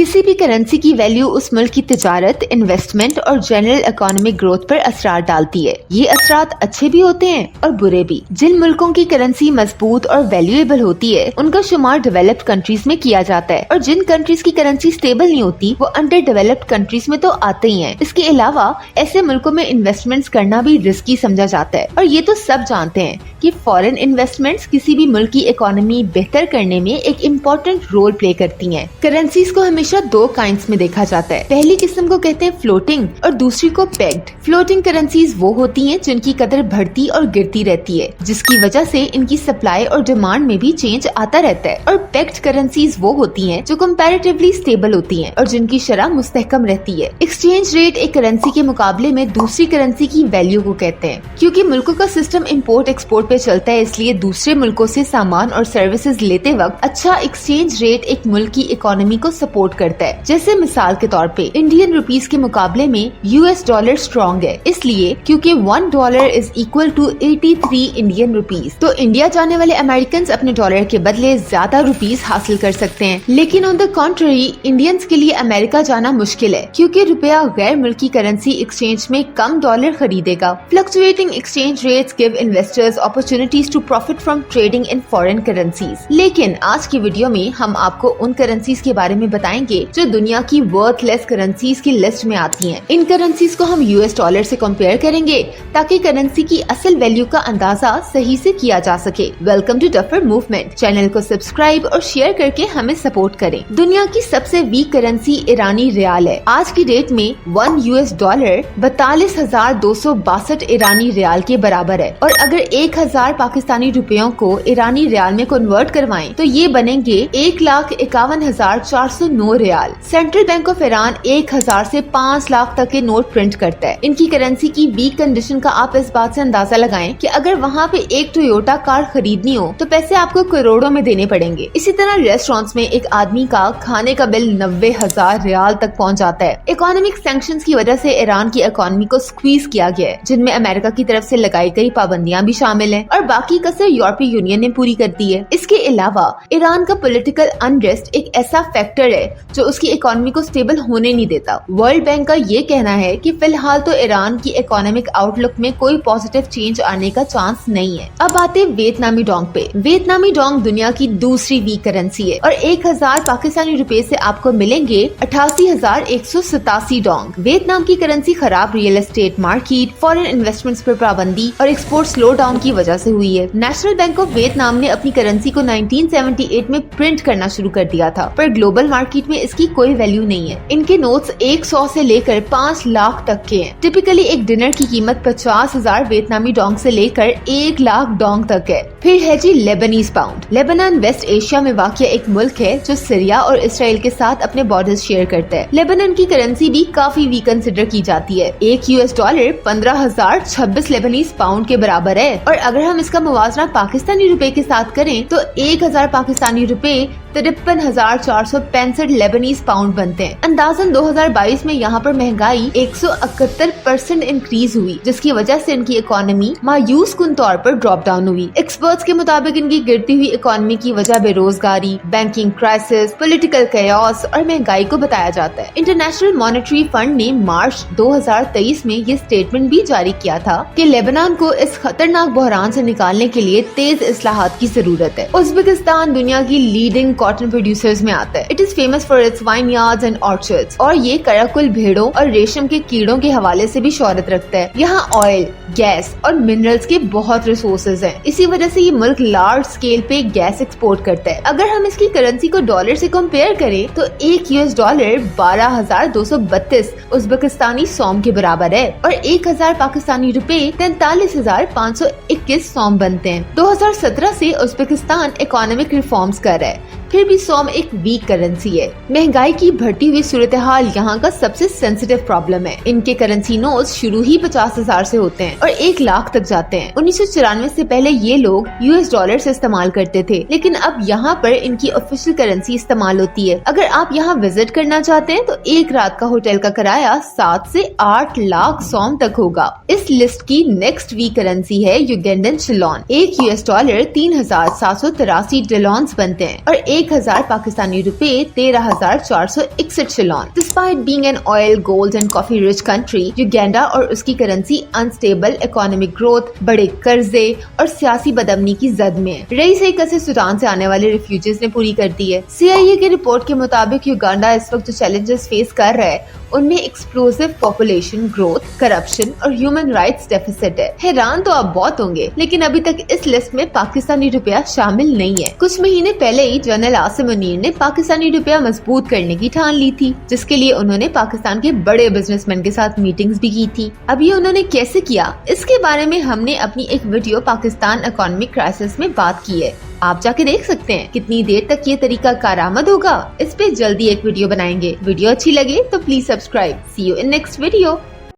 किसी भी करेंसी की वैल्यू उस मुल्क की तिजारत, इन्वेस्टमेंट और जनरल इकोनॉमिक ग्रोथ पर असरार डालती है। ये असरात अच्छे भी होते हैं और बुरे भी। जिन मुल्कों की करेंसी मजबूत और वैल्यूएबल होती है उनका शुमार डेवलप्ड कंट्रीज में किया जाता है, और जिन कंट्रीज की करेंसी स्टेबल नहीं होती वो अंडर डेवलप्ड कंट्रीज में तो आते ही हैं। इसके अलावा ऐसे मुल्कों में इन्वेस्टमेंट्स करना भी रिस्की समझा जाता है, और ये तो सब जानते हैं कि फॉरेन इन्वेस्टमेंट्स किसी भी मुल्क की इकोनॉमी बेहतर करने में एक इम्पोर्टेंट रोल प्ले करती हैं। करेंसीज को हमेशा दो काइंड्स में देखा जाता है। पहली किस्म को कहते हैं फ्लोटिंग और दूसरी को पेग्ड। फ्लोटिंग करेंसीज वो होती हैं जिनकी कदर बढ़ती और गिरती रहती है, जिसकी वजह से इनकी सप्लाई और डिमांड में भी चेंज आता रहता है। और पेग्ड करेंसीज वो होती हैं जो कंपैरेटिवली स्टेबल होती हैं और जिनकी शरह मुस्तहकम रहती है। एक्सचेंज रेट एक करेंसी के मुकाबले में दूसरी करेंसी की वैल्यू को कहते हैं। क्योंकि मुल्कों का सिस्टम इम्पोर्ट एक्सपोर्ट पे चलता है, इसलिए दूसरे मुल्कों से सामान और सर्विसेज लेते वक्त अच्छा एक्सचेंज रेट एक मुल्क की इकोनॉमी को सपोर्ट करता है। जैसे मिसाल के तौर पे इंडियन रुपीस के मुकाबले में यूएस डॉलर स्ट्रॉन्ग है, इसलिए क्योंकि $1 is equal to 83 Indian rupees. तो इंडिया जाने वाले अमेरिकन अपने डॉलर के बदले ज्यादा रुपीस हासिल कर सकते हैं। लेकिन ऑन द कॉन्ट्ररी इंडियंस के लिए अमेरिका जाना मुश्किल है, क्योंकि रुपया गैर मुल्की करेंसी एक्सचेंज में कम डॉलर खरीदेगा। Fluctuating exchange rates give investors opportunities to profit from trading in foreign currencies. लेकिन आज की वीडियो में हम आपको उन करेंसीज के बारे में बताएंगे जो दुनिया की वर्थलेस करेंसीज की लिस्ट में आती हैं। इन करेंसीज को हम यूएस डॉलर से कंपेयर करेंगे ताकि करेंसी की असल वैल्यू का अंदाजा सही से किया जा सके। Welcome to duffer movement. Channel को सब्सक्राइब और शेयर करके हमें सपोर्ट करें। दुनिया की सबसे वीक करेंसी ईरानी रियाल है। आज की डेट में $1 42,262 ईरानी रियाल के बराबर है, और अगर 1,000 पाकिस्तानी रुपयों को ईरानी रियाल में कन्वर्ट करवाएं तो ये बनेंगे 1,51,409 rial. Central bank of Iran 1,000 से 5 लाख तक के नोट प्रिंट करता है। इनकी करेंसी की वीक कंडीशन का आप इस बात से अंदाजा लगाएं कि अगर वहाँ पे एक टोयोटा कार खरीदनी हो तो पैसे आपको करोड़ों में देने पड़ेंगे। इसी तरह रेस्टोरेंट्स में एक आदमी का खाने का बिल 90,000 रियाल तक पहुँच जाता है। इकोनॉमिक सैंक्शंस की वजह से ईरान की इकोनॉमी को स्क्वीज किया गया है, जिनमें अमेरिका की तरफ से लगाई गई पाबंदियां भी शामिल हैं, और बाकी कसर यूरोपीय यूनियन ने पूरी कर दी है। इसके अलावा ईरान का पॉलिटिकल अनरेस्ट एक ऐसा फैक्टर है जो उसकी इकोनॉमी को स्टेबल होने नहीं देता। वर्ल्ड बैंक का ये कहना है कि फिलहाल तो ईरान की इकोनॉमिक आउटलुक में कोई पॉजिटिव चेंज आने का चांस नहीं है। अब आते वियतनामी डोंग पे। वियतनामी डोंग दुनिया की दूसरी वीक करेंसी है, और 1,000 पाकिस्तानी रुपए से आपको मिलेंगे 88,187 डोंग। वियतनाम की करेंसी खराब real estate market, foreign investments पर पाबंदी और एक्सपोर्ट स्लो डाउन की वजह से हुई है। नेशनल बैंक ऑफ वियतनाम ने अपनी करेंसी को 1978 में प्रिंट करना शुरू कर दिया था, पर ग्लोबल मार्केट में इसकी कोई वैल्यू नहीं है। इनके नोट्स 100 से लेकर 5 लाख तक के हैं। टिपिकली एक डिनर की कीमत 50,000 वियतनामी डोंग से लेकर 1 लाख डोंग तक है। फिर है जी Lebanese pound. Lebanon west Asia में वाक़ एक मुल्क है जो सीरिया और इसराइल के साथ अपने बॉर्डर्स शेयर करता है। लेबनान की करेंसी भी काफी वीक कंसिडर की जाती है। $1 15,026 लेबनीज पाउंड के बराबर है, और अगर हम इसका मुवाजना पाकिस्तानी रुपए के साथ करें तो 1,000 पाकिस्तानी रुपए 53,465 लेबनीज पाउंड बनते हैं। अंदाजन 2022 में यहाँ पर महंगाई 171% इंक्रीज हुई, जिसकी वजह से इनकी इकोनॉमी मायूस कुन तौर पर ड्रॉप डाउन हुई। एक्सपर्ट्स के मुताबिक इनकी गिरती हुई इकोनॉमी की वजह बेरोजगारी, बैंकिंग क्राइसिस, पॉलिटिकल chaos और महंगाई को बताया जाता है। इंटरनेशनल मॉनेटरी फंड ने मार्च 2023 में ये स्टेटमेंट भी जारी किया था कि लेबनान को इस खतरनाक बहरान से निकालने के लिए तेज इस्लाहात की जरूरत है। उज़्बेकिस्तान दुनिया की लीडिंग कॉटन प्रोड्यूसर्स में आता है। It is famous for its wine yards and orchards, और ये कराकुल भेड़ों और रेशम के कीड़ों के हवाले से भी शोहरत रखता है। यहाँ ऑयल, गैस और मिनरल्स के बहुत रिसोर्सेज हैं। इसी वजह से ये मुल्क लार्ज स्केल पे गैस एक्सपोर्ट करता है। अगर हम इसकी करेंसी को डॉलर से कंपेयर करें तो $1 12,232 उज़्बेकिस्तानी सौम के बराबर है, और 1,000 पाकिस्तानी रुपए 43,521 सौम बनते हैं। 2017 से उज़्बेकिस्तान इकोनॉमिक रिफॉर्म्स कर रहा है, फिर भी सौम एक वीक करेंसी है। महंगाई की बढ़ती हुई सूरत हाल यहाँ का सबसे सेंसिटिव प्रॉब्लम है। इनके करेंसी नोट्स शुरू ही 50,000 से होते हैं, और 1 लाख तक जाते हैं। 1994 से पहले ये लोग US डॉलर इस्तेमाल करते थे, लेकिन अब यहाँ पर इनकी ऑफिशियल करेंसी इस्तेमाल होती है। अगर आप यहाँ विजिट करना चाहते हैं तो 1 रात का होटल का किराया 7 से 8 लाख सॉम तक होगा। इस लिस्ट की नेक्स्ट वीक करेंसी है युगांडन शिलोन। 1 US डॉलर 3,783 डिलॉन्स बनते हैं और 1000 पाकिस्तानी रुपए 13,461 Ceylon. Despite being an oil, gold and coffee rich country, Uganda और उसकी करेंसी अनस्टेबल इकोनॉमिक ग्रोथ, बड़े कर्जे और सियासी बदअमनी की जद में है। रईस से सूडान से आने वाले रिफ्यूजीज ने पूरी कर दी है। CIA की रिपोर्ट के मुताबिक युगांडा इस वक्त जो चैलेंजेस फेस कर रहा है उनमें एक्सप्लोसिव पॉपुलेशन ग्रोथ, करप्शन और ह्यूमन राइट्स डेफिसिट है। हैरान तो आप बहुत होंगे, लेकिन अभी तक इस लिस्ट में पाकिस्तानी रुपया शामिल नहीं है। कुछ महीने पहले ही जनरल आसिम मुनीर ने पाकिस्तानी रुपया मजबूत करने की ठान ली थी, जिसके लिए उन्होंने पाकिस्तान के बड़े बिजनेसमैन के साथ मीटिंग्स भी की थी। अब ये उन्होंने कैसे किया, इसके बारे में हमने अपनी एक वीडियो पाकिस्तान इकोनॉमिक क्राइसिस में बात की है, आप जाके देख सकते हैं। कितनी देर तक ये तरीका कारआमद होगा, इस पे जल्दी एक वीडियो बनाएंगे। वीडियो अच्छी लगे तो please subscribe. See you in next video.